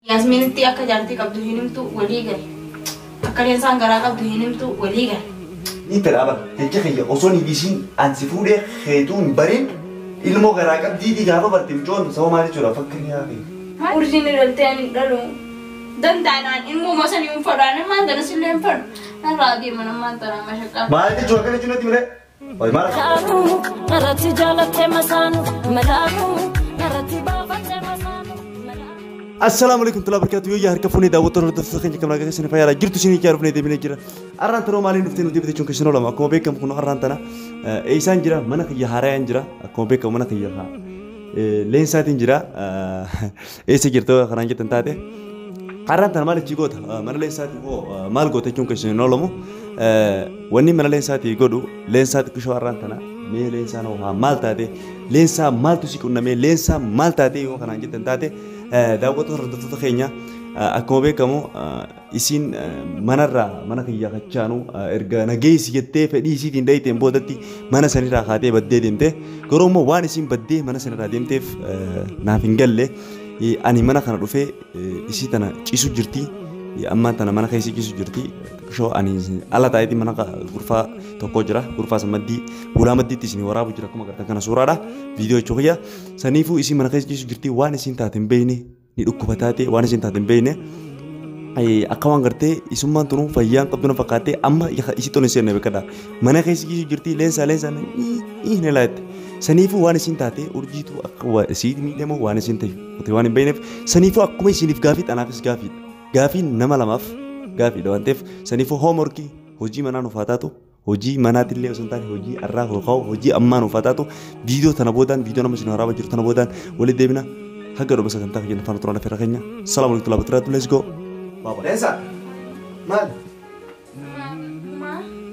Yasmin ti akka jaarti qabdu hinimtu walii gal. Akka lensaan garaa qabdu hinimtu walii gal. Ni teraaba jecha kiyya osoo ni bisiin ansi fuudhee heetuun bariin ilmoo garaa qabdii gaafa barteef joon sababa maal jechuudha fakkiin yaaqee. Urjiin irratti ani dhalu. Dandaanaan ilmoo masanii hin fadhaan maan dana sillee hin fadhu. Narraa deeman ammaan tanaa mashaqaa. Maal jechuudha akka jechuun natti mire. Wayi maal. Narratti jaalattee masaanu malaamu narratti baafattee masaanu. Assalamu alaikum warahmatullahi wabarakatuh. Ya harka funi daawwattoota hordoftoota keenya kan nagaa keessanii fayyaadha. Jirtu isinii ijaaruuf ne deemnee jira. Arraan tanoo maaliin dhuftee nuti bitee chuun keessanoo lama akkuma beekamu kun arraan tana eeysaan jira mana kiyya haarayaan jira akkuma beekamu mana kiyya leensaatiin jira eessa jirtoo kanaan jettan taate arraan tana maal ichi goota mana leensaatiin hoo maal goota chuun keessanoo lamu wanni mana leensaatii godhu leensaati kushoo arraan tana mee leensaan hoo maal taate leensaa maaltu si qunnamee leensaa maal taate yoo kanaan jettan taate daawwattoota hordoftoota keenya akkuma beekamu isiin manarraa mana kiyya kachaanu erga nageessi jettee fedhii isiitiin dhayiteen boodatti mana sanirraa kaatee baddee deemte garuu immoo waan isiin baddee mana sanirraa deemteef naaf hin galle ani mana kana dhufee isii tana ciisu jirti ammaan tana mana keessi ciisu jirti shoo ani ala taa'eetii mana gurfaa tokko jira gurfaa samaddii ulaa maddiitti isin waraabu jira akkuma agartan kana suuraadha viidiyoo jechuu kiyya saniifuu isiin mana keessi ciisu jirti waan isiin taate hin beekne ni dhukkuba taate waan isiin taate hin beekne akka waan gartee isummaan tunuu fayyaan qabdu na fakkaatee amma isii tola seenne beekadha mana keessi ciisu jirti leensaa hin laayette saniifuu waan isiin taate urjiitu akka isii miidhamu waan isiin ta'e waan hin beekneef saniifuu akkuma isiiniif gaafii anaafis gaafiin nama lamaaf gaafii waan ta'eef saniifuu hoomworkii hojii manaa nuuf haa taatu hojii manaatillee osoo hin taane hojii arraa hojii ammaa nuuf haa taatu viidiyoo tana boodaan viidiyoo nama isin waraabaa jiru tana boodaan walitti deebina haga dhuma sagantaa keenya faana turaan affeera keenya salaamu alaikum labatiraatu let's go baba Leensa maal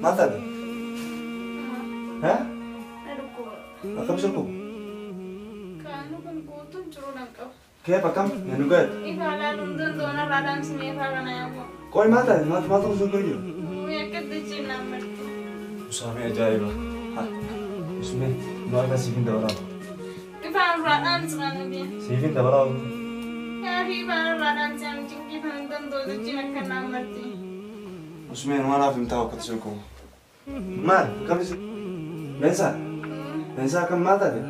maal taate akkam jirtu كيف كم يعني قاعد؟ إيه فعلا لندن دونا رادام سمية فعلا يا أبو. كوي ما تاني ما توصل كوي. ويا كده جينا مرتي. وسامي جايبه. ها. اسمه نوع بس سيفين دوران. كيف فعلا رادام سمعنا بيه؟ سيفين دوران. يا أخي فعلا رادام سمعنا جنكي فلندن دونا جينا كنا مرتي. اسمه ما أنا فهمتها وقت شوكو. مال كم يصير؟ لينسا كم ما تاني؟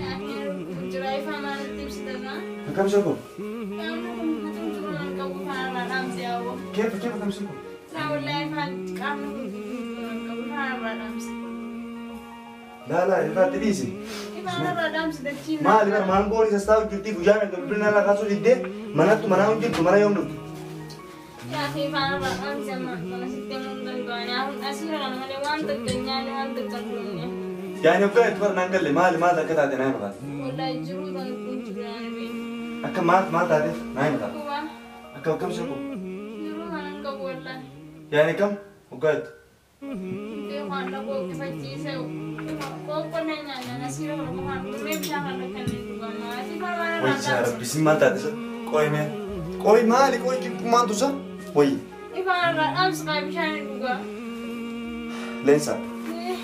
يا أخي جراي فما نتيب سدنا. كم شوكو؟ كيف كم شوكو؟ لا والله فات كامل لا فات ليسي. ما لي ما نقول إذا استوى جدي فجأة قبلنا لا خاصو جدي مناتو مناهم جدو منا يوم نبض. يا أخي فأنا رأم سما أنا ستين من دنيا هم أسير أنا مالي وان تكنيا وان تكنيا. يعني وكان تفر نقول لي ما ذاك هذا نايم هذا. والله جرود أنا كنت جراني بيه. أكم ما تعرف نايم هذا. أكم كم شكو؟ جرود أنا كقول له. يعني كم؟ وقعد. Dia mana kau kefaji saya, kau penanya nana sih orang mana, memang ada kan itu kan, masih mana Woi cara bising mata tu sah, koi mali koi kim mantu sah, woi. Ini mana am sekali bisa juga. Lensa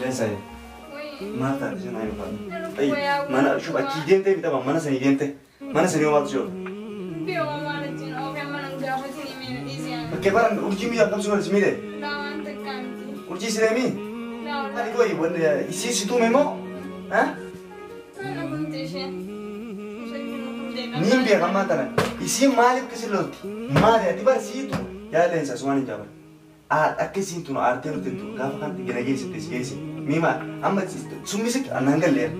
ya. Mata tu sah naik kan. Mana cuba kidente kita bang mana seni dente, mana seni omat jo. Dia mana cina, oke mana enggak macam ini mana isian. Kebaran urji mi apa semua sini deh. Lawan tekan. Urji sini mi. Lawan. Tadi koi benda isi situ memo, hah? Mana pun tersien. Nimbi akan mata na. Isi malik keseloti. Mali tiba situ. Ya lensa semua ni jawab. Aku situ no artinya tentu. Kau kan tinggal lagi situ. Mima, amma sumi sih ananggal ler.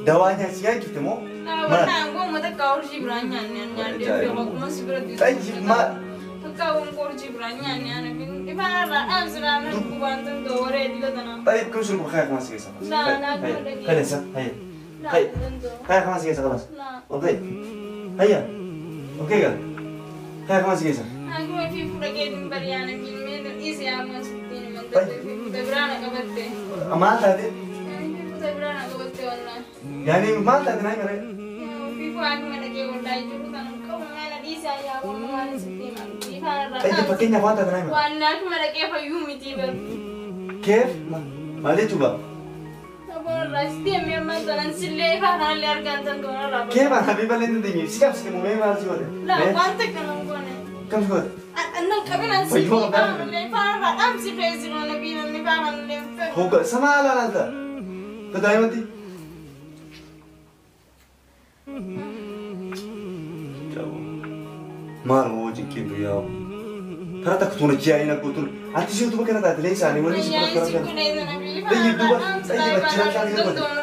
Dawanya siapa kita mau? Mana? Aku mau tak kau urji berani dia aku masih berani. Tapi ma. Kau urji berani Ini mana am sekarang aku bantu dua orang di sana. Tapi kau suruh kaya kemas kisah. Nah, Kaya sah, hayya. Kaya kemas kisah kelas. Oke. Hayya. Oke kan? Kaya kemas kisah. Aku masih lagi berian filmnya isi aku masih ini mantan. Berani kabarnya. Amal tadi. Berani kabarnya orang. Yani mal tadi naik mere. Vivo aku mana ke orang itu kan kau mana di saya aku mana seperti mana. Itu pakainya apa tadi naik mere? Warna aku mana ke Fayumi tiba. Kef? Mali coba. Rasti memang tangan silih karena liar gantan tuh orang. Kef? Habis balik nanti ni. Siap sikit mau memang harus boleh. Lah, pantek kan aku كم شو؟ أنا كمان أنسي فاهم اللي فاهم أمسي فيزي وأنا بينا اللي فاهم اللي هو سمع لا أنت كدايما تي ما هو جنكين بياو ترى تكتون جاي أنا قلت أنت شو تبغى كنا تعتلين ساني ولا شو تبغى كنا طيب دوبا طيب جرب شان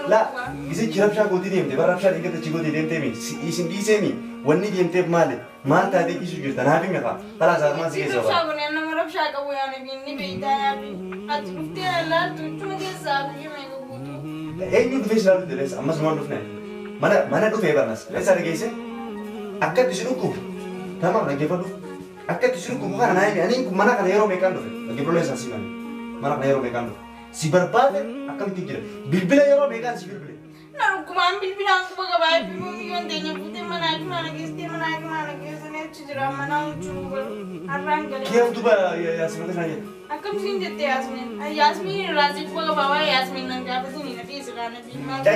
لا إذا جرب شان قلت ديم تبى رب شان إنك تجيبه ديم تيمي إيشين دي سامي وني ديم تيب ماله ما تادي إيشو جرت أنا هابي مكان خلاص أنا سيجي رب شان قلنا أنا رب شان كابو يعني بيني بيدا يا بي أتوقفتي لا تقول كذا بيجي ما يقولوا إيه نود فيش لابد ليس أما زمان دفنه mana tuh hebat mas, saya ada guys akad disuruh kubu, tamam lagi apa tuh? Akad disuruh kubu kan anak ini mana kan hero mekan tuh, lagi perlu esasi mana kan hero mekan tuh, si berpada akan dikira, bilbil hero mekan si bilbil. Nah, aku ambil bilang aku bagai bayi bimu yang tanya putih mana guys, mana guys, ini cedera mana ucul, arang kali. Kia tuh bah Yasmin itu nanya. Aku mesti jadi Yasmin rasa aku bagai bawa Yasmin nanti apa sih nanti sekarang nanti.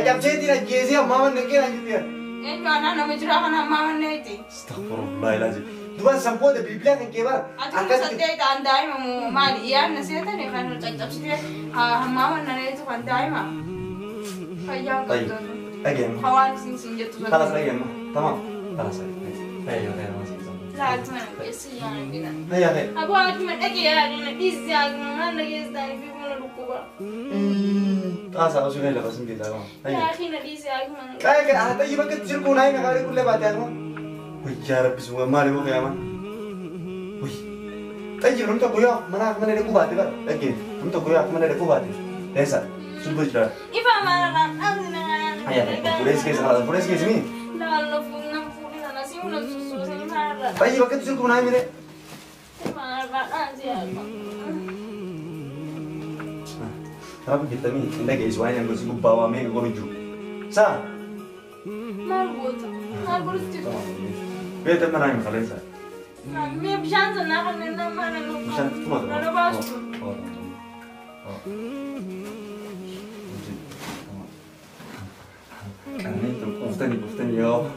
Jam saya tidak jesi, mama nekir aja dia. Mana nama cedera mana mama nanti. Astagfirullah lagi. Tuh bah sampo deh bilbil yang kebar. Aku setia itu andai mau mali iya nasihat nih kan cakap sih mama nanti itu andai mah. Kayak gitu. Lagi. Kawan sing jatuh. Kalas lagi mah, tamam. Kalas lagi. Ayo masih. لا أتمنى بس يعني كذا. هيا هيا. أبغى أتمنى أجي يعني ديزي أنا نجيز داني في من الركوبة. أصلا أشوف هلا بس مدي تمام. يا أخي نجيز أجمل. كأي حتى يبقى كتير كوناي نقاري كل بعد يا أخوان. وي يا رب سوا ما لي بقى يا مان. وي. طيب نمت كويا منا كمان نركوب بعد بقى. لكن نمت كويا كمان نركوب بعد. ليس. سبوج لا. إذا ما أنا أمزنا. هيا. فريس كيس هذا فريس كيس مين؟ لا لا فونا فونا ناسي ولا سوسو سني ما أنا. طيب يبقى كتير كوناي مني. ما أنا أنزي أجمل. Tapi kita ni, kita guys, wah yang bersih bawa mega koruju. Sa? Margot itu. Beta mana yang kalian sa? Mie bisa sana kan mana lu? Bisa cuma tu. Ada bas. Kan ni tu kuftan yo.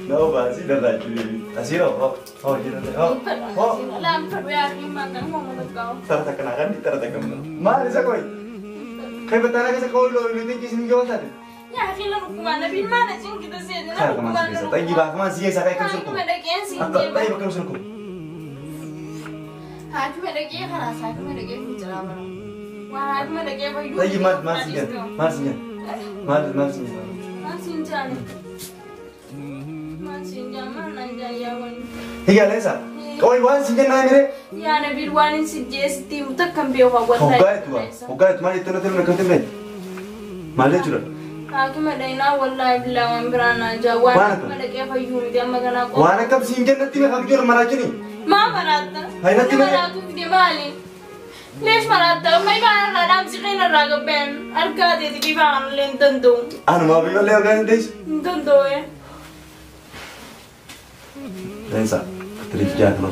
No basi dah lagi. Asiro, oh jadi oh. Lam perwira makan mau kau. Tertekan tertekan. Mana sa koi? Kaya betana kasi koi lo ini kisah jawab tadi. Ya akhir lalu kemana? Bin mana sih kita sih? Saya kemana sih? Tapi gimana kemana sih? Saya kayak surku. Tapi bukan surku. Aku mereka kan asal aku mereka bicara apa? Wah aku mereka apa? Tapi masihnya. Masih mana jaya wan? Iya Lesa. Kau iwan sih jangan nanya. Ya nabi wanin sih jes tim tak kambing wawan. Hoga itu mana itu nanti mereka tembel. Malah curang. Aku medina wallahi bilang berana jawan. Mereka apa yun dia makan aku. Wana kab sih jangan nanti mereka jual mana kini? Mama rata. Hai nanti mereka. Dia balik. ليش مرات ما يبان الرام سخين الرقبين الكادي تجيبان لندندو أنا ما بيقول لي أرجع نديش ندندو إيه لينسا تريد جاك لو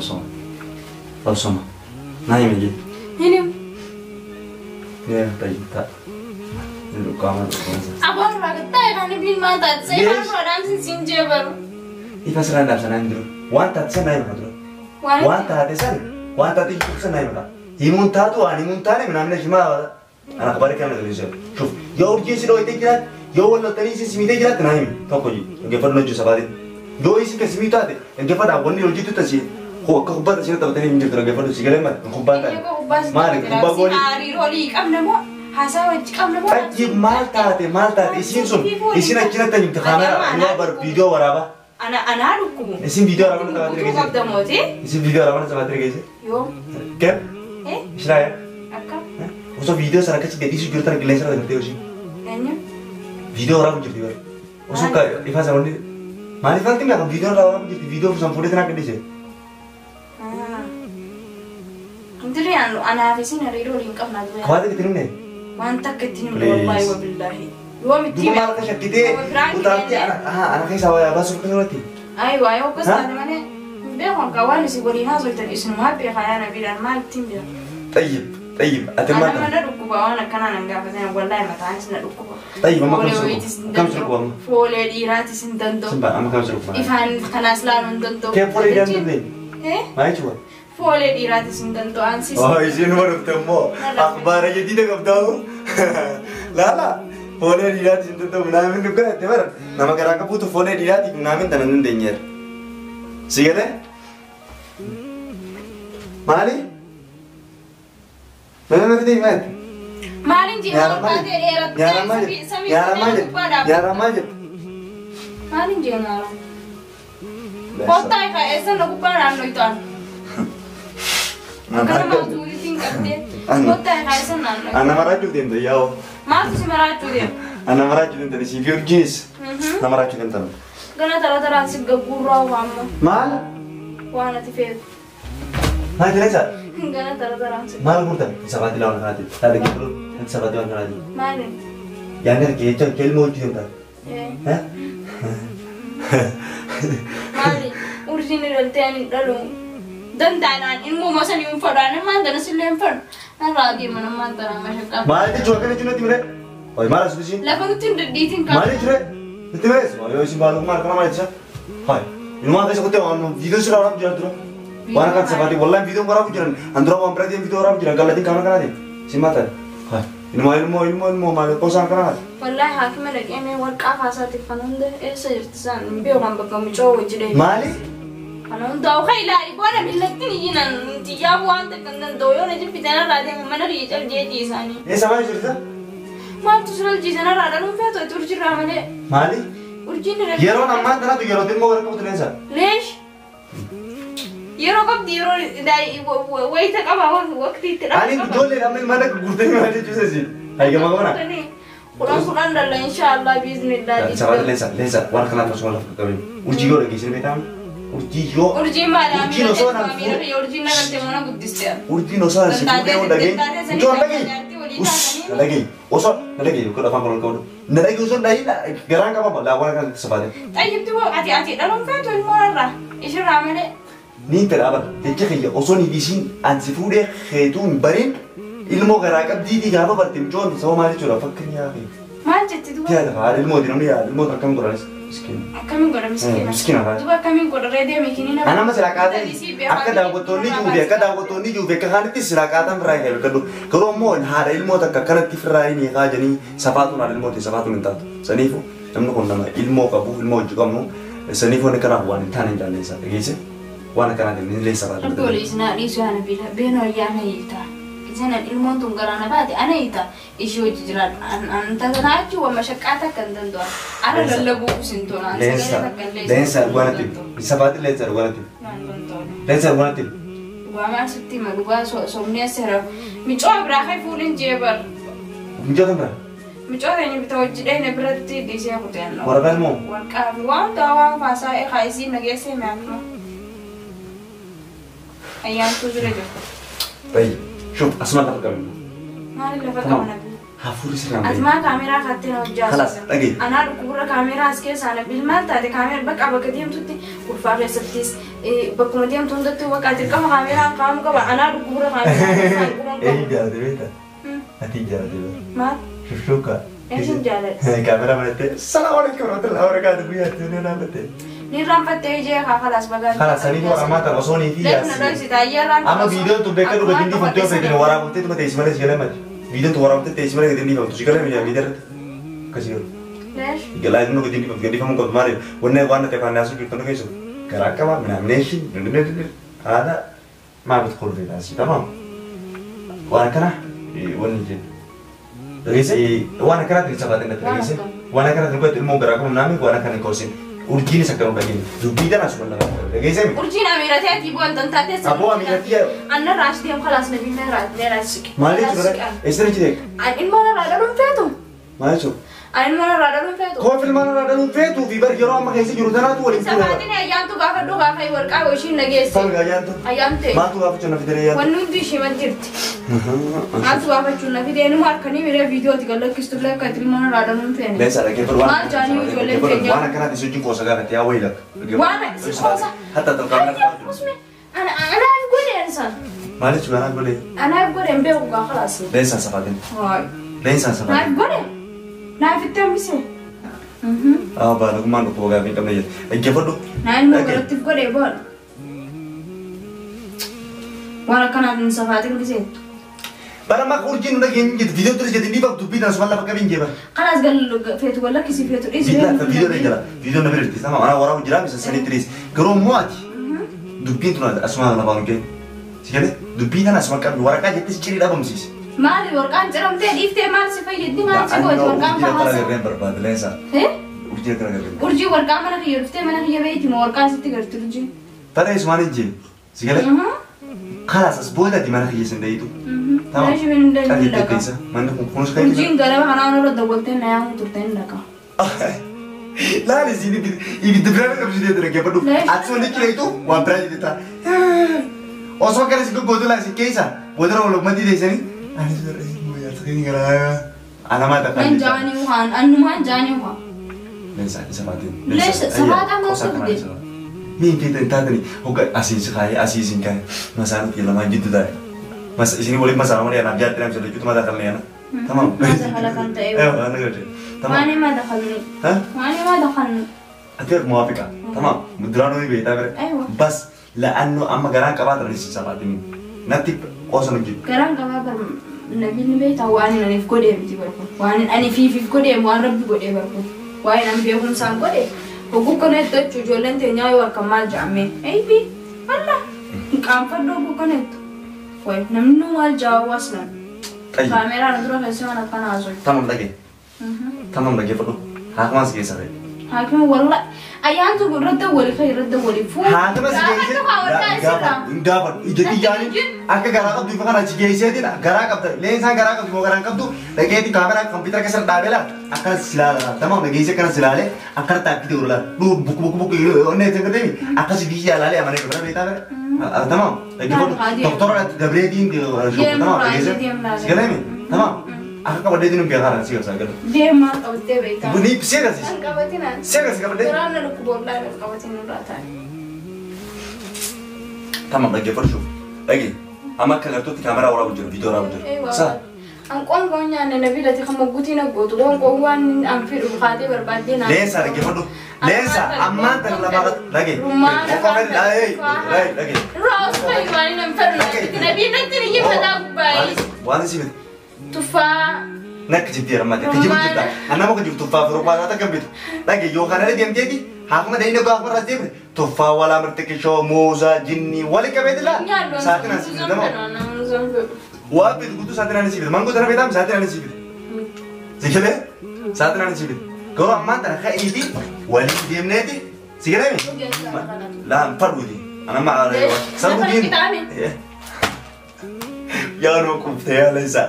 سما نايم يجي هنيم يا طيب تا نلو كامل أبغى الرقبة تاني بين ما تاتسي ما فرام سين جبر إذا سرنا نفسنا ندرو وان تاتسي نايم هدرو وان تاتسي وان تاتي تكسر نايم هذا يمون تاتو أنا يمون تاني من عمل جماعة أنا خبرك أنا غريزة شوف يو رجيس لو يتجرا يو ولا تريس سميته جرا تنايم توكوجي إنك فرنا جو سبادي يو إيش كسميته هذا إنك فرنا أبوني رجيتو تسي هو كخبار تسي تبتني من جدرا إنك فرنا سيجاره ما خبار تاني ما لك خبار بوني ari roli kam namo hasa wajib kam namo أجيب مال تاتي إسين سون إسين أجينا تاني امتحانا إنه بر فيديو ورابا أنا ركوب إسين فيديو ورابا نتابع ركوب ده موتي إسين فيديو ورابا نتابع تريجي يو كيف إيه إيش رأيك أكم وصو فيديو سرقة سيدي إيش جرتنا كليسر ده كرتيه وشي أنيم فيديو ورابا جرتيه بار وصو كا إفا ساموني ما نفعل تيم فيديو ورابا جرتيه فيديو سامفوري تنا كديسه أنتري أنا في سنة ريرو لينك أبنا دويا خواتي كتير مني وأنت كتير من والله وبالله هو متي دوما مالك شكيتي وتعرفتي أنا كيس هواي بس وكذا أيوة بس أنا ماني بيهم كوالي سيقولي هذا الاسم ما بيخيانا بيران ما تيم بير طيب طيب أتمنى أنا ما ندركوا أنا كان أنا قاعدة والله ما تعرف ندركوا طيب ما كم شركوا فولي ديراتي سندندو سنبا أما كم شركوا إفان خلاص لا ندندو كيف فولي ديراتي إيه ما يشوف فولي ديراتي سندندو أنسي يصير مرة تمو أخبار جديدة قبضاو لا فولي ديراتي سندندو منامن نقول تمر نما كراك بوتو فولي ديراتي منامن تنن دينير سيجده مالي ما بدي مات مالين جي يا رماجد يا رماجد مالين جي نارا Kota ka esa na kupara ano ito ano. Kana mautulitin kate. Kota ka esa na ano. أنا مرات جودين ده ياو Maaf si maratu dia. أنا مرات جودين ده سي فيور جيس أنا مرات جودين ده Kana tara si gagura wa mo. مال Wa na tifet. هاي تلاتة Kana tara si. مال قلت سبعة لا ولا هذه هذا كله سبعة ولا هذه Malin. يعني كده كلمة جودين ده ها Malin. Urjini daltani dalu. Dan tanan ilmu masa ni umfadane man dan silen fad. Naragi mana man tara mashaka. مال دي جوا كده جنودي منه أي مال أسوسين Lafa kutin ditin ka. مال جوا itu wes أيوة sih balu mal kena mal itu هاي ilmu ada sih kutu anu video sih orang jalan tuh warna kan seperti bola video orang jalan antara orang berarti video orang jalan kalau di kamera kan ada si mata هاي ilmu mal kosan kan Wallahi hakime da kene war kafa sa ti fanunde esa irtisan biyo kan baka mu chowo jide. مالي Fanun da kai la ri bona billatin yinan ti ya wanta kan dan doyo ne jin pitana ra de mana ri tar je ti sani. إيه سامع جريدة Ma tu sural ji sana ra dan fe to turji ra male مالي urjin ne. يرون أما تنا تو يرون تنمو ورك بتلين سا Lesh Yero kab di yero dai wai ta kaba wakti tira. أنا بدول لي أمي مالك قلتني ما أدري شو سيل هاي كم أقولنا Quran dalla inshallah biiznillah. سبعة ليسا وانا كنا نفسنا في كابين ورجيو لك يصير بيتام ورجيو Urjin mala Urjin no sono amira ke urjin na te mona guddiste. ورجينو صار سيكون يوم لقي جون لقي وش لقي وصل لقي كل أفهم كل كون نلاقي وصل لقي جران كم لا وانا كان سبعة طيب تو ati dalon feto il morra. Ishe ramele. نين ترى أبد تجي وصل يديسين عن سفورة خيتون برين ilmo garaa qabdii gaafa bartim joon sababa maali jira fakkan yaa fi Maal jetti duba? yaa dha ilmo dinamni yaa ilmo akkam godhanis miskiin Akkamiin godha miskiina? miskiina haa Duba akkamiin godha reedee mikiinina? ana ma silaqaate akka daawwattoonni juufi akka kaanitti silaqaatan biraa hin kadhu garuu immoo haadha ilmoo takka akkanatti firraa hin kaajanii safaatuun haadha ilmoo ta'e safaatuun hin taatu saniifu namni kun nama ilmoo qabu ilmoo hojii qabnu saniifu inni kanaaf waan hin taane hin jaalleessa dhageesse waan akkanaatiin hin leessa baatu. Ardoole isinaa dhiisuu yaana bila beenoo ayyaana hiitaa. Isin ilmoon tun garaana baate ana hiita ishee hojii jiraadha. Anta kanaa jechuun waan mashaqqaata kan danda'u. Ana lallabuu isin tola. Leensa dhugaanatti safaati leensa dhugaanatti. Leensa dhugaanatti. Dhugaa sitti ma dhugaa somnee seera. Micoo biraa kai fuulin jeebar. Mijoo kan biraa. Micoo keenya bita hojii dheene biratti dhiisee kuteen. Waraqaa ilmoo. Warqaa fi waan ta'aa waan faasaa eegaa isii nageessee meeqnoo. Ayyaantu jira jirtu. Bayi. شوف اسمع لك قبل ما اللي فكرنا هافوري سلام اسمع كاميرا خدتنا وجاز خلاص اجي انا كبر كاميرا اسكيس انا بالمال تاع كاميرا بقى بقديم توتي ورفع سبتيس بكم ديم توندت وقعت كم كاميرا قام كبا انا كبر كاميرا ايه جاد بيتا هتي جاد ما شوف شوكا ايش جاد كاميرا مالتي السلام عليكم ورحمه الله وبركاته بيا توني انا بتي نيران فتي خلاص بقى خلاص انا هو امات وصوني في اما فيديو تو بكر بدي فيديو بدي ورا بتي تو تسمع كلام فيديو تو ورا بتي تسمع بدي فيديو تو كلام يا ميدر كثير ليش قال انه بدي فهم كنت ماري وانا تفهم ناس كنت كيسو كراك ما من نيشي هذا ما بدخل في ناس تمام وانا كنا ونجي رئيسي وانا كنا تسباتنا رئيسي وانا كنا نقول الموغراكم نامي وانا كنا كوسين urjini sakkaru lagi dubida na subhanallah lagi sem urjini amirati ati bu antan tate abu amirati anna rash diam khalas nabi me rash mali jura isne chide in mana radalun fetu mali chu in mana radalun fetu ko fil mana radalun fetu fi bar yoro amma kaisi juru tanatu wali sabatini ayam tu gafa do gafa warqa washin nagesi sal ayam te ma tu gafa chuna fidere ya wanu du shi mantirti ma tu gafa chuna fidere mar kani mere video ti galak kistu la katil mana radalun fene lesa lagi per ma jani u jole fene wana kana di sujin kosa gara ti awilak wana kosa hatta tal kamera ana أقول إنسان معلش انا اقول ايه انا اقول ام بيو خلاص ليس سفاتين هاي ليس انا سفاتين اقول لا في التمسي بالك ما نقول بقى في كم نيجي اجيبه نحن قلت في قول يبون وانا كان من صفاتك بزين برا ما كورجين ولا جين فيديو ترى جديد بقى تبي ناس ولا بقى بينجي خلاص قال فيت ولا كيسي فيت ايش لا فيديو رجلا فيديو نبرة تمام أنا وراه جرام بس سنة تريس كروم مواتي دبين تنا أسمع أنا بانوكي سكده دبين أنا أسمع كم ورا كاجي تشتري لا بمسيس ما لي ورقان جرام تدي إفتح مال سفيدني ما تسوي ورقان فهذا أنا كرا برباد لينسا إيه وجي كرا كرا ورجي ورقان ما نخير إفتح ما نخير بيتي ما ورقان ستي كرتلجي ترى إيش ما نجي سكده خلاص أسبوع ده ما نخير سنديتو تمام ماشي من ده كذا كذا ما عندكم كونش كذا ورجي قالوا أنا نرد دولتين نيام وترتين لك لا لسيني يبي تبرر كم سيدي ترى كيف بدو أتصل لك كده وابرأي دي ترى أصلا كده سيكون بودو لا سيكيسا بودو لو ما تيجي سني أنا سيدي مو يا سكيني كلا أنا ما تفهم من جاني وهان أنو ما جاني وها ليش سباتين ليش سباتة ما تبدي مين كده أنت تاني هو أسيس خاي أسيس إنك مثلا يلا ما جد ده mas sini boleh masalah mana ya nak jadi dalam itu mah dakalnya ya tamam masalah kan tak أنا قلت تمام mana ما دخلني ها mana ما دخلني أكيد موافقة تمام مدرانو يبي تابر أيوة بس لأنه أما قران كبار رئيس سباتين نتيب قوسنا نجيب قران كبار نبي نبي تواني أنا في كودي بتي بركون وأنا أنا في كودي ما ربي كودي بركون وأنا أنا بيهم سام كودي وكو كنت تجولن تنيا يوركمال جامي أي بي الله كم فدو كو كنت وين نمنو والجاو أصلا كاميرا ندرو هسه أنا كان أزوج تمام لقي فلو هاك ما سكيس هذا هاك والله أيام تقول رد ولي خير رد ولي فو هاك ما سكيس دابر إجتي جاني أكا غراك دوي فكرة سكيس هذي نا غراك أبدا لين سان غراك دوي غراك أبدو لقي دي كاميرا كمبيوتر كسر دابلا أكا سلالة تمام لقي سكنا سلالة أكا تأكيد ولا لو بوك أني تكلمي أكا سبيجي على ليه أمانة كبر بيتا بر تمام لقي فلو دكتور جبريدين دي شو تمام لقي سكلمي تمام أكا كبر دي نبي أغارن سير ساكر dia mah kau teh baik بني بسيرة سيس kabatina سيرة كبر دي kerana lu kubur lah kabatina rata تمام لقي فلو شوف لقي أما كنتو كاميرا ورا بجر فيديو ورا بجر صح angkon konya nabi latih kamu gutina gotu don kowan amfir khati berbanding لينسا لقي فلو لينسا أما ترى لقي وكمان لقي راس kayu ani namfer nabi nanti ni pada baik وانا سيبت tufah nak kejip dia ramai kejip kita anak mau kejip tufa berupa kata kembali lagi yohana dia diam jadi aku mah dari negara aku rasa dia tufa wala merteki show muza jinni wala kabeh lah saat ini nasi kita mau wabit kudu saat ini nasi kita manggu tanah betam saat ini nasi kita sikile saat ini nasi kita kalau aman tanah kayak ini wali diam nanti sikile ni lah perlu di anak mah ada sabu gini ya no kumputer lesa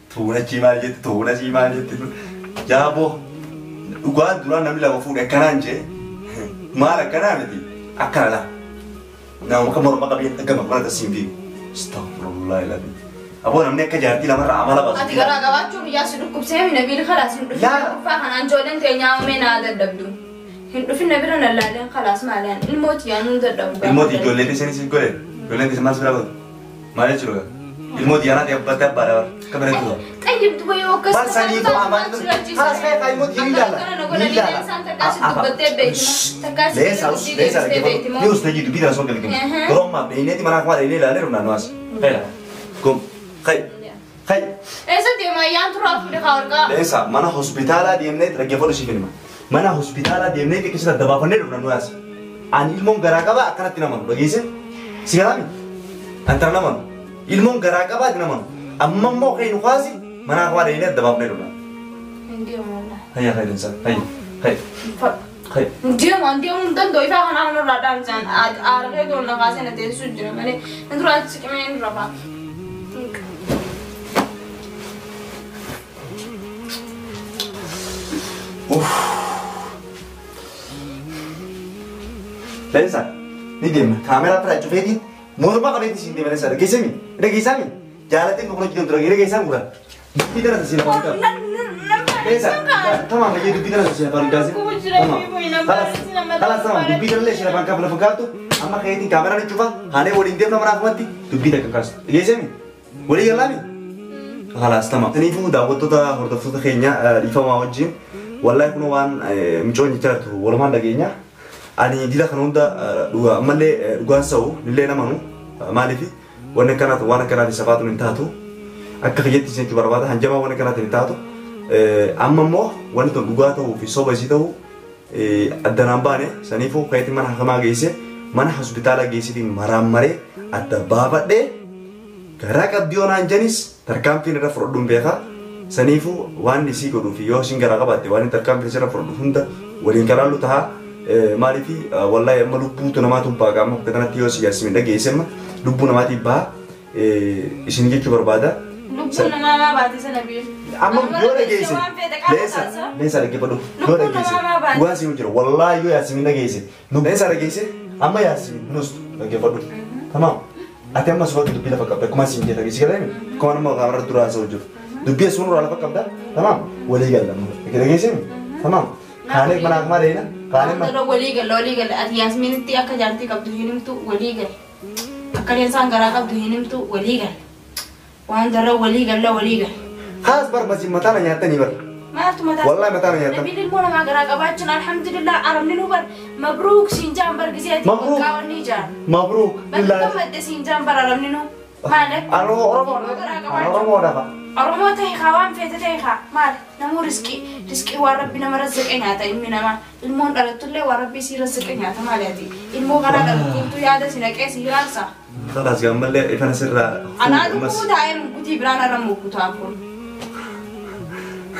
Tuna cimal jeti jabo gua dulu nampi lagu fude kananje mala kanameti akala na mo kamor makabi agama mana tasimbi astaghfirullah alazim abo namne kajarti lamar amala bas ati gara gawa chu ya sidu kubse mi nabil khalas hindu fa hanan jolen te nyaw me na da dabdu hindu fi nabira na laden khalas malan ilmoti yanu da dabdu ilmoti jolen seni sin gole jolen se mas bravo male chuga ilmoti yana te abata bara kabare tu طيب تبغى يوكس بس أنا يتوه أمان خلاص كيف الموت يلا يلا ليس يوس تجي تبيدا سوق لكم روما بيناتي ما نقول إلي لا لرنا نواس خير كم خير إيش دي ما يانترا في الخارجة ليس ما أنا هوسبيتالا دي منيت رجعوا لشي فيلم ما أنا هوسبيتالا دي منيت كيس الدبا فني لرنا نواس أنا ilmu gerakan akan tina man begitu sekarang antara man ilmu gerakan apa tina man amma mau kayak nukasi mana aku ada ini dabab nih dulu. Dia mana? Hayya hayya insan, hayya. Dia mana? Dia undan doi fa kana anu radang jan. Arke doi nukasi nanti sujud. Mana? Nanti orang cik main berapa? Lensa, ni dia kamera pernah coba edit. Mau apa kau edit sini lensa? Kisah mi? Jalatin mau kita untuk lagi kisah mula. Kita nak siapa kita? Lensa, tamam lagi kita nak siapa kita sih? Tamam. خلاص تمام دبي ليش لما كان فكرته اما خيتي كاميرا نشوفها هاني ولين ديم نمر احمدي دبي لك كاس يجيسمي ولي يلامي خلاص تمام تنيفو داوتو دا هردفتو خينيا يفما وجين والله يكونوا وان مجون يترتو ولا ما دغينيا اني ديلا خنوندا دوا مالي غانسو لينا منو مالفي وانا كانت سبات من تاتو اكخيتي سنتو برباده هنجما وانا كانت من تاتو اما مو وانا دغاتو في صوبه زيتو الدنامباني سنيفو خيتي من حكما جيسه من هوسبيتالا جيسي مرامري ادا بابا دي غراك ابديونا انجنيس تركام في نرفع دون بيخا سنيفو وان دي سي كدو في يوشين غراك باتي وان تركام في نرفع هوندا ولين كرالو تها مالي في والله يما لبوتو نماتو باغا ما كتنا تيوسي ياسمين دا جيسما لبو نماتي با اسينجي كبر بادا لبو نما باتي سنبي اما يولا جيسي ليسا لكي بدو يولا جيسي واسي مجرو والله يو ياسمين دا جيسي ليسا لجيسي اما ياسمين نوست لكي بدو تمام أتيم مسؤول دبي لفك أبدا كم سنين كذا كذي كلامي كمان ما غامر ترى سوجو دبي اسمه ولا لفك أبدا تمام ولي قال كذا كذي تمام خالك مناك ما رينا خالك ما ترى ولي قال أتياسمين تي أكا جارتي كابتو هينم تو ولي قال أكل إنسان غرا كابتو هينم تو ولي قال وان ترى ولي قال لا ولي قال خلاص بر بس متانا ياتني بر ما تمتع والله متانا ياتني نبي للمونا ما غرا كباتشنا الحمد لله أرمني نوبر مبروك سينجام برجزيتي مبروك مبروك لله بس سينجام بر أرمني نو مالك أرومو دفع أرومو تهي خوان في تهي خا مال نمو رزقي وربنا مرزق إنها تأمينا ما المون قالت له وربي سير رزق إنها تمالياتي المو غرا قالت له يا ده سينك إيه سيرانسا خلاص جمال لي إفنا سر أنا أدوكو دايم كتي برانا رمو كتابون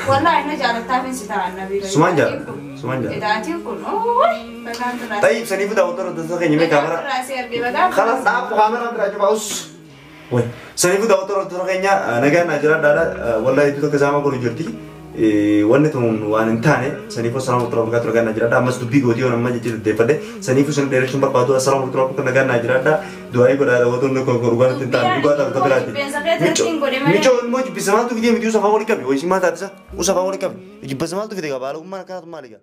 والله إحنا جالت تافين ستار النبي سمانجا إذا تيكون أوه طيب سنيفو دا وتر تسخن يمي كاميرا خلاص نعم كاميرا تراجع باوس وين سنيفو دا وتر تسخن يا نجار نجار دادا والله itu kezama ko jurti wanne tumun wan intane sanifo salam utro ka tro ganna jirada mas dubi godi on ma jiti de pade sanifo sun direction bar padu salam utro ka ganna jirada doai go da wodon ko ko rugan tinta duga da to berati micho mo bisama tu video usa favori kabi o isima ta usa favori kabi bisama tu video ba lu man kana to maliga